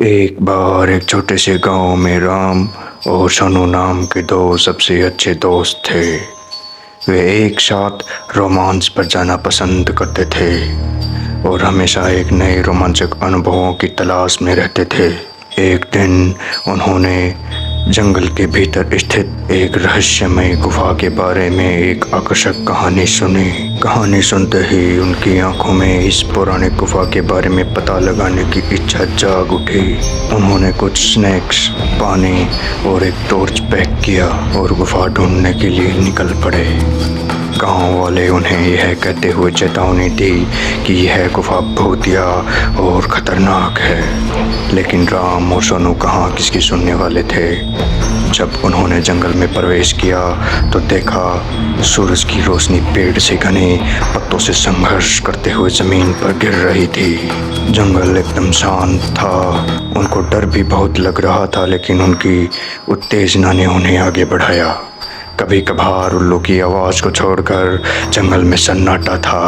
एक बार एक छोटे से गांव में राम और सोनू नाम के दो सबसे अच्छे दोस्त थे। वे एक साथ रोमांस पर जाना पसंद करते थे और हमेशा एक नए रोमांचक अनुभवों की तलाश में रहते थे। एक दिन उन्होंने जंगल के भीतर स्थित एक रहस्यमय गुफा के बारे में एक आकर्षक कहानी सुनी। कहानी सुनते ही उनकी आंखों में इस पुराने गुफा के बारे में पता लगाने की इच्छा जाग उठी। उन्होंने कुछ स्नैक्स, पानी और एक टॉर्च पैक किया और गुफा ढूंढने के लिए निकल पड़े। गांव वाले उन्हें यह कहते हुए चेतावनी दी कि यह गुफा भूतिया और खतरनाक है, लेकिन राम और सोनू कहाँ किसकी सुनने वाले थे। जब उन्होंने जंगल में प्रवेश किया तो देखा सूरज की रोशनी पेड़ से घने पत्तों से संघर्ष करते हुए जमीन पर गिर रही थी। जंगल एकदम शांत था। उनको डर भी बहुत लग रहा था, लेकिन उनकी उत्तेजना ने उन्हें आगे बढ़ाया। कभी कभार उल्लू की आवाज को छोड़कर जंगल में सन्नाटा था।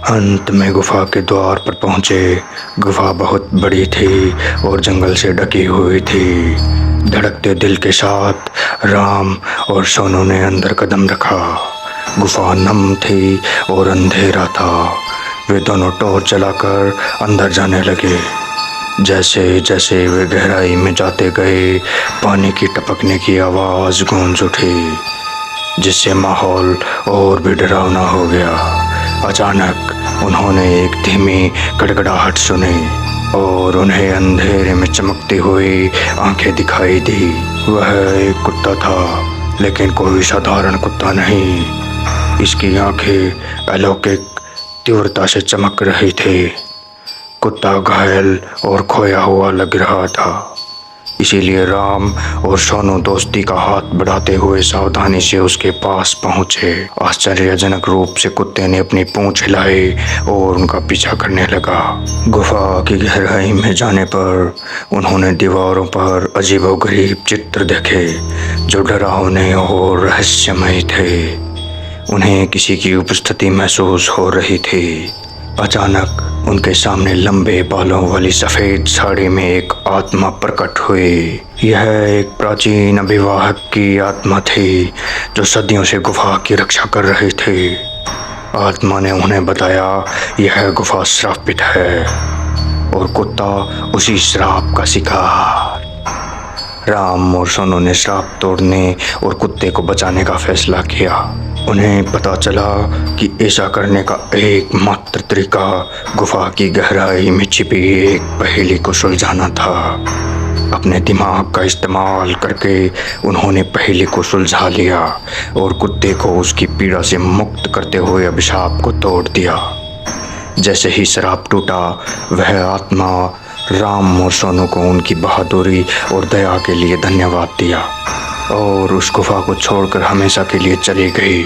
अंत में गुफा के द्वार पर पहुंचे। गुफा बहुत बड़ी थी और जंगल से ढकी हुई थी। धड़कते दिल के साथ राम और सोनू ने अंदर कदम रखा। गुफा नम थी और अंधेरा था। वे दोनों टॉर्च जलाकर अंदर जाने लगे। जैसे जैसे वे गहराई में जाते गए, पानी की टपकने की आवाज गूंज उठी, जिससे माहौल और भी डरावना हो गया। अचानक उन्होंने एक धीमी गड़गड़ाहट सुनी और उन्हें अंधेरे में चमकती हुई आंखें दिखाई दी। वह एक कुत्ता था, लेकिन कोई साधारण कुत्ता नहीं। इसकी आंखें अलौकिक तीव्रता से चमक रही थी। कुत्ता घायल और खोया हुआ लग रहा था। इसीलिए राम और सोनू दोस्ती का हाथ बढ़ाते हुए सावधानी से उसके पास पहुंचे। आश्चर्यजनक रूप से कुत्ते ने अपनी पूंछ हिलाई और उनका पीछा करने लगा। गुफा की गहराई में जाने पर उन्होंने दीवारों पर अजीबोगरीब चित्र देखे, जो डरावने और रहस्यमय थे। उन्हें किसी की उपस्थिति महसूस हो रही थी। अचानक उनके सामने लंबे बालों वाली सफेद साड़ी में एक आत्मा प्रकट हुई। यह एक प्राचीन अभिवाहक की आत्मा थी, जो सदियों से गुफा की रक्षा कर रही थी। आत्मा ने उन्हें बताया यह गुफा श्रापित है और कुत्ता उसी श्राप का शिकार। राम और सोनू ने श्राप तोड़ने और कुत्ते को बचाने का फैसला किया। उन्हें पता चला कि ऐसा करने का एकमात्र तरीका गुफा की गहराई में छिपी एक पहेली को सुलझाना था। अपने दिमाग का इस्तेमाल करके उन्होंने पहेली को सुलझा लिया और कुत्ते को उसकी पीड़ा से मुक्त करते हुए अभिशाप को तोड़ दिया। जैसे ही श्राप टूटा, वह आत्मा राम और सोनू को उनकी बहादुरी और दया के लिए धन्यवाद दिया और उस गुफा को छोड़कर हमेशा के लिए चली गई।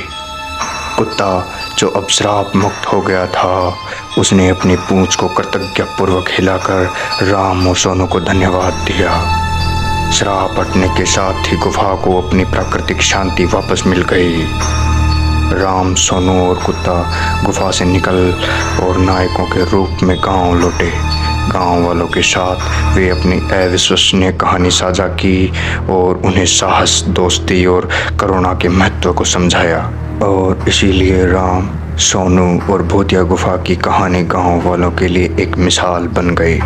कुत्ता, जो अब श्राप मुक्त हो गया था, उसने अपनी पूंछ को कृतज्ञतापूर्वक हिलाकर राम और सोनू को धन्यवाद दिया। श्राप हटने के साथ ही गुफा को अपनी प्राकृतिक शांति वापस मिल गई। राम, सोनू और कुत्ता गुफा से निकल और नायकों के रूप में गांव लौटे। गांव वालों के साथ वे अपनी अविश्वसनीय कहानी साझा की और उन्हें साहस, दोस्ती और करुणा के महत्व को समझाया। और इसीलिए राम, सोनू और भूतिया गुफा की कहानी गांव वालों के लिए एक मिसाल बन गई।